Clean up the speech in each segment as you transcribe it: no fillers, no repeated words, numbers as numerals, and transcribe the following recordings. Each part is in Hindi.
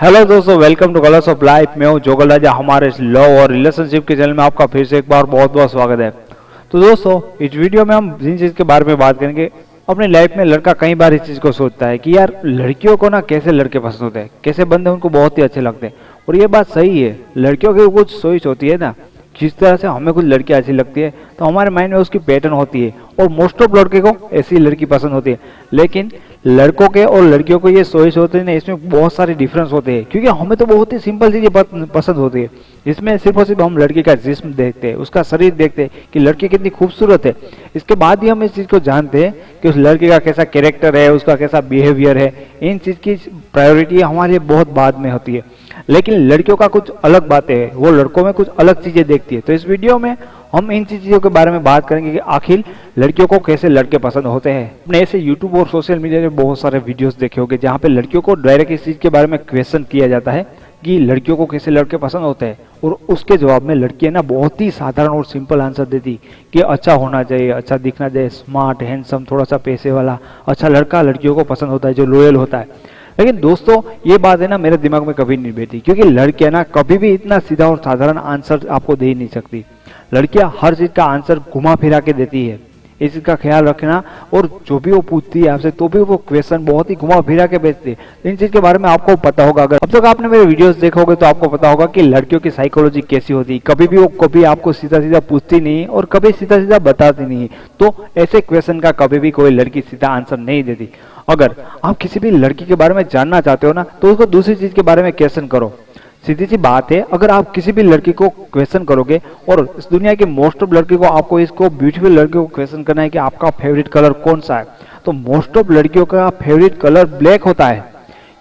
हेलो दोस्तों, welcome two colours of life. मैं हूं जोगल राजा। हमारे इस लव और रिलेशनशिप के चैनल में आपका फिर से एक बार बहुत बहुत स्वागत है। तो दोस्तों, इस वीडियो में हम जिन चीज़ के बारे में बात करेंगे, अपनी लाइफ में लड़का कई बार इस चीज़ को सोचता है कि यार लड़कियों को ना कैसे लड़के पसंद होते हैं, कैसे बंदे उनको बहुत ही अच्छे लगते हैं। और ये बात सही है, लड़कियों की कुछ सोच होती है ना, जिस तरह से हमें कुछ लड़की अच्छी लगती है तो हमारे माइंड में उसकी पैटर्न होती है और मोस्ट ऑफ लड़के को ऐसी लड़की पसंद होती है। लेकिन लड़कों के और लड़कियों को ये चॉइस होते हैं ना, इसमें बहुत सारे डिफरेंस होते हैं, क्योंकि हमें तो बहुत ही सिंपल चीज़ें पसंद होती है। इसमें सिर्फ और सिर्फ हम लड़की का जिस्म देखते हैं, उसका शरीर देखते हैं कि लड़की कितनी खूबसूरत है। इसके बाद ही हम इस चीज़ को जानते हैं कि उस लड़के का कैसा कैरेक्टर है, उसका कैसा बिहेवियर है। इन चीज़ की प्रायोरिटी हमारे लिए बहुत बाद में होती है। लेकिन लड़कियों का कुछ अलग बातें हैं, वो लड़कों में कुछ अलग चीज़ें देखती है। तो इस वीडियो में हम इन चीज़ों के बारे में बात करेंगे कि आखिर लड़कियों को कैसे लड़के पसंद होते हैं। अपने ऐसे यूट्यूब और सोशल मीडिया में बहुत सारे वीडियोस देखे होंगे जहाँ पे लड़कियों को डायरेक्ट इस चीज़ के बारे में क्वेश्चन किया जाता है कि लड़कियों को कैसे लड़के पसंद होते हैं, और उसके जवाब में लड़कियां ना बहुत ही साधारण और सिंपल आंसर देती कि अच्छा होना चाहिए, अच्छा दिखना चाहिए, स्मार्ट, हैंडसम, थोड़ा सा पैसे वाला, अच्छा लड़का लड़कियों को पसंद होता है जो लॉयल होता है। लेकिन दोस्तों, ये बात है ना मेरे दिमाग में कभी नहीं बैठी, क्योंकि लड़कियां ना कभी भी इतना सीधा और साधारण आंसर आपको दे ही नहीं सकती। लड़कियां हर चीज का आंसर घुमा फिरा के देती है, इस चीज का ख्याल रखना। और जो भी वो पूछती है आपसे तो भी वो क्वेश्चन बहुत ही घुमा फिरा के भेजती है। इन चीज के बारे में आपको पता होगा, अगर अब तक आपने मेरे वीडियोस देखोगे तो आपको पता होगा कि लड़कियों की साइकोलॉजी कैसी होती है। कभी आपको सीधा सीधा पूछती नहीं और कभी सीधा सीधा बताती नहीं। तो ऐसे क्वेश्चन का कभी भी कोई लड़की सीधा आंसर नहीं देती। अगर आप किसी भी लड़की के बारे में जानना चाहते हो ना, तो उसको दूसरी चीज के बारे में क्वेश्चन करो। सीधी सी बात है, अगर आप किसी भी लड़की को क्वेश्चन करोगे, और इस दुनिया की मोस्ट ऑफ लड़की को आपको इसको ब्यूटीफुल लड़की को क्वेश्चन करना है कि आपका फेवरेट कलर कौन सा है, तो मोस्ट ऑफ लड़कियों का फेवरेट कलर ब्लैक होता है।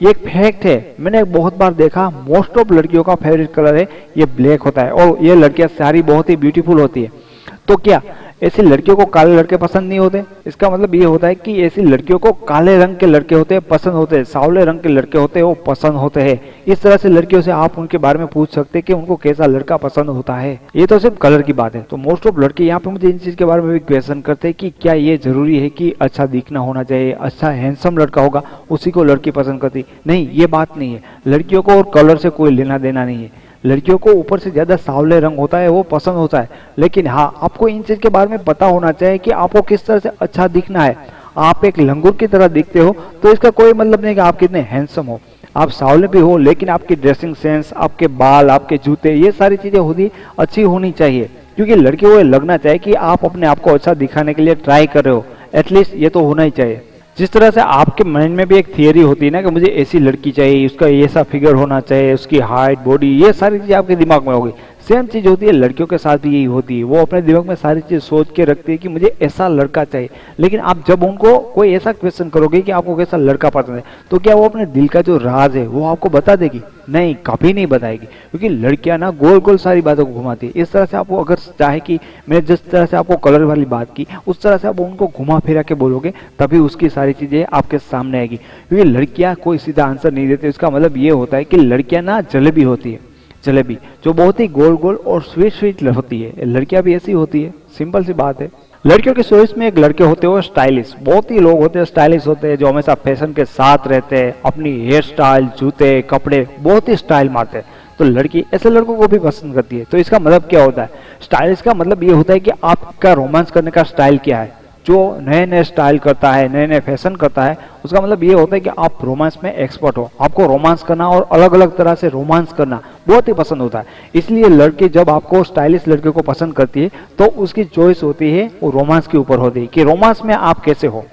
ये एक फैक्ट है, मैंने बहुत बार देखा, मोस्ट ऑफ लड़कियों का फेवरेट कलर है ये ब्लैक होता है। और ये लड़कियां सारी बहुत ही ब्यूटीफुल होती है। तो क्या ऐसी लड़कियों को काले लड़के पसंद नहीं होते? इसका मतलब ये होता है कि ऐसी लड़कियों को काले रंग के लड़के होते हैं पसंद होते हैं, सावले रंग के लड़के होते हैं वो पसंद होते हैं। इस तरह से लड़कियों से आप उनके बारे में पूछ सकते हैं कि उनको कैसा लड़का पसंद होता है। ये तो सिर्फ कलर की बात है। तो मोस्ट ऑफ लड़के यहाँ पे मुझे इन चीज के बारे में भी क्वेश्चन करते हैं कि क्या ये जरूरी है कि अच्छा दिखना होना चाहिए, अच्छा हैंडसम लड़का होगा उसी को लड़की पसंद करती? नहीं, ये बात नहीं है। लड़कियों को और कलर से कोई लेना देना नहीं है। लड़कियों को ऊपर से ज्यादा सांवले रंग होता है वो पसंद होता है। लेकिन हाँ, आपको इन चीज के बारे में पता होना चाहिए कि आपको किस तरह से अच्छा दिखना है। आप एक लंगूर की तरह दिखते हो तो इसका कोई मतलब नहीं कि आप कितने हैंडसम हो। आप सांवले भी हो, लेकिन आपकी ड्रेसिंग सेंस, आपके बाल, आपके जूते, ये सारी चीजें होती अच्छी होनी चाहिए, क्योंकि लड़के को लगना चाहिए कि आप अपने आप को अच्छा दिखाने के लिए ट्राई कर रहे हो। एटलीस्ट ये तो होना ही चाहिए। जिस तरह से आपके माइंड में भी एक थियरी होती है ना कि मुझे ऐसी लड़की चाहिए, उसका ऐसा फिगर होना चाहिए, उसकी हाइट, बॉडी, ये सारी चीजें आपके दिमाग में होगी। सेम चीज होती है लड़कियों के साथ भी यही होती है। वो अपने दिमाग में सारी चीज सोच के रखती है कि मुझे ऐसा लड़का चाहिए। लेकिन आप जब उनको कोई ऐसा क्वेश्चन करोगे कि आपको कैसा लड़का पसंद है, तो क्या वो अपने दिल का जो राज है वो आपको बता देगी? नहीं, कभी नहीं बताएगी, क्योंकि लड़कियां ना गोल गोल सारी बातों को घुमाती है। इस तरह से आपको अगर चाहे कि मैं जिस तरह से आपको कलर वाली बात की, उस तरह से आप उनको घुमा फिरा के बोलोगे, तभी उसकी सारी चीजें आपके सामने आएगी। क्योंकि लड़कियां कोई सीधा आंसर नहीं देती। इसका मतलब ये होता है कि लड़कियां ना जलेबी होती है, जलेबी जो बहुत ही गोल गोल और स्वीट स्वीट होती है। लड़कियां भी ऐसी होती है, सिंपल सी बात है। लड़कियों की चॉइस में एक लड़के होते हैं स्टाइलिश, बहुत ही लोग होते हैं स्टाइलिश होते हैं, जो हमेशा फैशन के साथ रहते हैं, अपनी हेयर स्टाइल, जूते, कपड़े बहुत ही स्टाइल मारते हैं। तो लड़की ऐसे लड़कों को भी पसंद करती है। तो इसका मतलब क्या होता है? स्टाइलिश का मतलब ये होता है कि आपका रोमांस करने का स्टाइल क्या है। जो नए नए स्टाइल करता है, नए नए फैशन करता है, उसका मतलब ये होता है कि आप रोमांस में एक्सपर्ट हो। आपको रोमांस करना और अलग अलग तरह से रोमांस करना बहुत ही पसंद होता है। इसलिए लड़की जब आपको स्टाइलिश लड़के को पसंद करती है तो उसकी चॉइस होती है वो रोमांस के ऊपर होती है कि रोमांस में आप कैसे हो।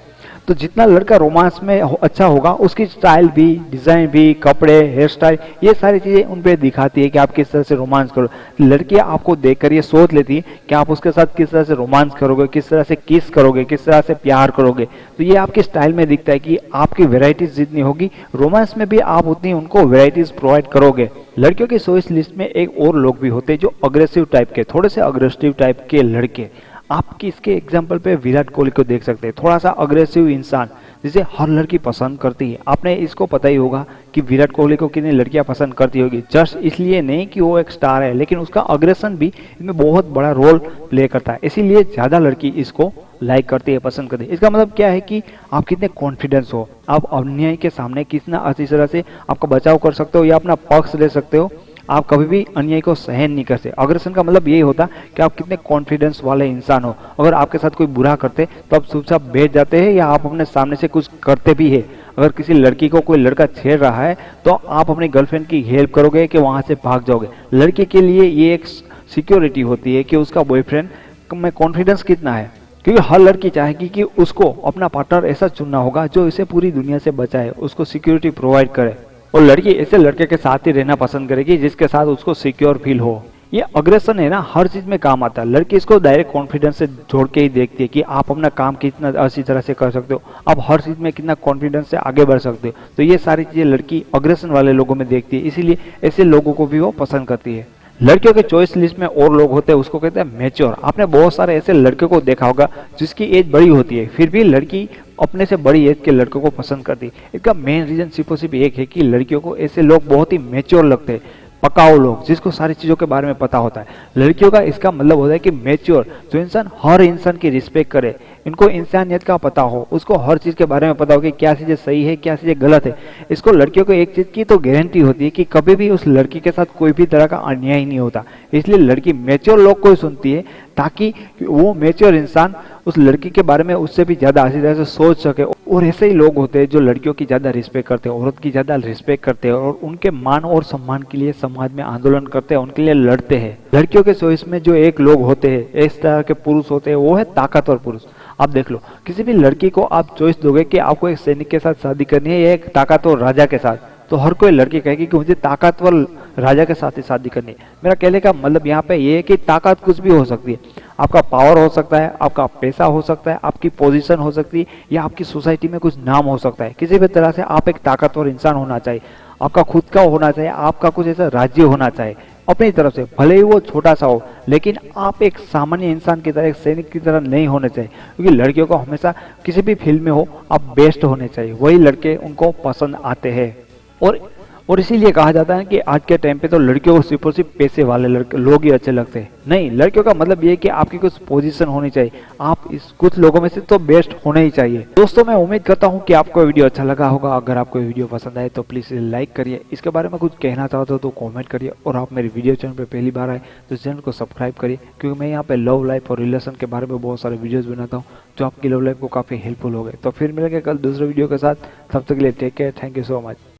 तो जितना लड़का रोमांस में अच्छा होगा, उसकी स्टाइल भी, डिजाइन भी, कपड़े, हेयर स्टाइल, ये सारी चीजें उन पे दिखाती है कि आप किस तरह से रोमांस करो। लड़कियां आपको देखकर ये सोच लेती है कि आप उसके साथ किस तरह से रोमांस करोगे, किस तरह से किस करोगे, किस तरह से प्यार करोगे। तो ये आपकी स्टाइल में दिखता है कि आपकी वेराइटीज जितनी होगी, रोमांस में भी आप उतनी उनको वेराइटीज प्रोवाइड करोगे। लड़कियों की चॉइस लिस्ट में एक और लोग भी होते हैं जो अग्रेसिव टाइप के, थोड़े से अग्रेसिव टाइप के लड़के। आपकी इसके एग्जाम्पल पे विराट कोहली को देख सकते हैं, थोड़ा सा अग्रेसिव इंसान जिसे हर लड़की पसंद करती है। आपने इसको पता ही होगा कि विराट कोहली को कितनी लड़कियां पसंद करती होगी, जस्ट इसलिए नहीं कि वो एक स्टार है, लेकिन उसका अग्रेशन भी इसमें बहुत बड़ा रोल प्ले करता है, इसीलिए ज़्यादा लड़की इसको लाइक करती है, पसंद करती है। इसका मतलब क्या है कि आप कितने कॉन्फिडेंस हो, आप अन्याय के सामने कितना अच्छी तरह से आपका बचाव कर सकते हो या अपना पक्ष ले सकते हो, आप कभी भी अन्याय को सहन नहीं करते। अग्रेशन का मतलब यही होता कि आप कितने कॉन्फिडेंस वाले इंसान हो। अगर आपके साथ कोई बुरा करते तो आप चुपचाप बैठ जाते हैं या आप अपने सामने से कुछ करते भी है। अगर किसी लड़की को कोई लड़का छेड़ रहा है तो आप अपनी गर्लफ्रेंड की हेल्प करोगे कि वहां से भाग जाओगे। लड़की के लिए ये एक सिक्योरिटी होती है कि उसका बॉयफ्रेंड में कॉन्फिडेंस कितना है, क्योंकि हर लड़की चाहेगी कि उसको अपना पार्टनर ऐसा चुनना होगा जो इसे पूरी दुनिया से बचाए, उसको सिक्योरिटी प्रोवाइड करे, और लड़की ऐसे लड़के के साथ ही रहना पसंद करेगी जिसके साथ उसको सिक्योर फील हो। ये अग्रेशन है ना, हर चीज में काम आता है। लड़की इसको डायरेक्ट कॉन्फिडेंस से जोड़ के ही देखती है कि आप अपना काम कितना अच्छी तरह से कर सकते हो, आप हर चीज में कितना कॉन्फिडेंस से आगे बढ़ सकते हो। तो ये सारी चीजें लड़की अग्रेशन वाले लोगों में देखती है, इसीलिए ऐसे लोगों को भी वो पसंद करती है। लड़कियों के चॉइस लिस्ट में और लोग होते हैं, उसको कहते हैं मैच्योर। आपने बहुत सारे ऐसे लड़कियों को देखा होगा जिसकी एज बड़ी होती है, फिर भी लड़की अपने से बड़ी एज के लड़कों को पसंद करती है। इसका मेन रीजन सिर्फ और सिर्फ एक है कि लड़कियों को ऐसे लोग बहुत ही मैच्योर लगते हैं, पकाऊ लोग जिसको सारी चीजों के बारे में पता होता है। लड़कियों का इसका मतलब होता है कि मैच्योर, जो इंसान हर इंसान की रिस्पेक्ट करे, इनको इंसानियत का पता हो, उसको हर चीज के बारे में पता हो कि क्या चीजें सही है क्या चीजें गलत है। इसको लड़कियों को एक चीज की तो गारंटी होती है कि कभी भी उस लड़की के साथ कोई भी तरह का अन्याय नहीं होता, इसलिए लड़की मैच्योर लोग को ही सुनती है ताकि वो मैच्योर इंसान उस लड़की के बारे में उससे भी ज्यादा अच्छी तरह से सोच सके। और ऐसे ही लोग होते हैं जो लड़कियों की ज्यादा रिस्पेक्ट करते हैं, औरत की ज्यादा रिस्पेक्ट करते हैं और उनके मान और सम्मान के लिए समाज में आंदोलन करते हैं, उनके लिए लड़ते हैं। लड़कियों के चॉइस में जो एक लोग होते हैं, इस तरह के पुरुष होते हैं, वो है ताकतवर पुरुष। आप देख लो, किसी भी लड़की को आप चॉइस दोगे कि आपको एक सैनिक के साथ शादी करनी है या एक ताकतवर राजा के साथ, तो हर कोई लड़की कहेगी कि मुझे ताकतवर राजा के साथ ही शादी करनी है। मेरा कहने का मतलब यहाँ पे ये है कि ताकत कुछ भी हो सकती है, आपका पावर हो सकता है, आपका पैसा हो सकता है, आपकी पोजीशन हो सकती है, या आपकी सोसाइटी में कुछ नाम हो सकता है। किसी भी तरह से आप एक ताकतवर इंसान होना चाहिए, आपका खुद का होना चाहिए, आपका कुछ ऐसा राज्य होना चाहिए अपनी तरफ से, भले ही वो छोटा सा हो, लेकिन आप एक सामान्य इंसान की तरह, एक सैनिक की तरह नहीं होने चाहिए। क्योंकि लड़कियों को हमेशा किसी भी फील्ड में हो आप बेस्ट होने चाहिए, वही लड़के उनको पसंद आते हैं। और इसीलिए कहा जाता है कि आज के टाइम पे तो लड़कियों को सिर्फ और सिर्फ पैसे वाले लड़के लोग ही अच्छे लगते हैं। नहीं, लड़कियों का मतलब ये है कि आपकी कुछ पोजीशन होनी चाहिए, आप इस कुछ लोगों में से तो बेस्ट होने ही चाहिए। दोस्तों, मैं उम्मीद करता हूँ कि आपको वीडियो अच्छा लगा होगा। अगर आपको वीडियो पसंद आए तो प्लीज लाइक करिए, इसके बारे में कुछ कहना चाहते हो तो कॉमेंट करिए, और आप मेरे वीडियो चैनल पर पहली बार आए तो चैनल को सब्सक्राइब करिए, क्योंकि मैं यहाँ पे लव लाइफ और रिलेशन के बारे में बहुत सारे वीडियोज बनाता हूँ जो आपकी लव लाइफ को काफी हेल्पफुल हो गए। तो फिर मिलेंगे कल दूसरे वीडियो के साथ, तब तक के लिए take care, thank you so much.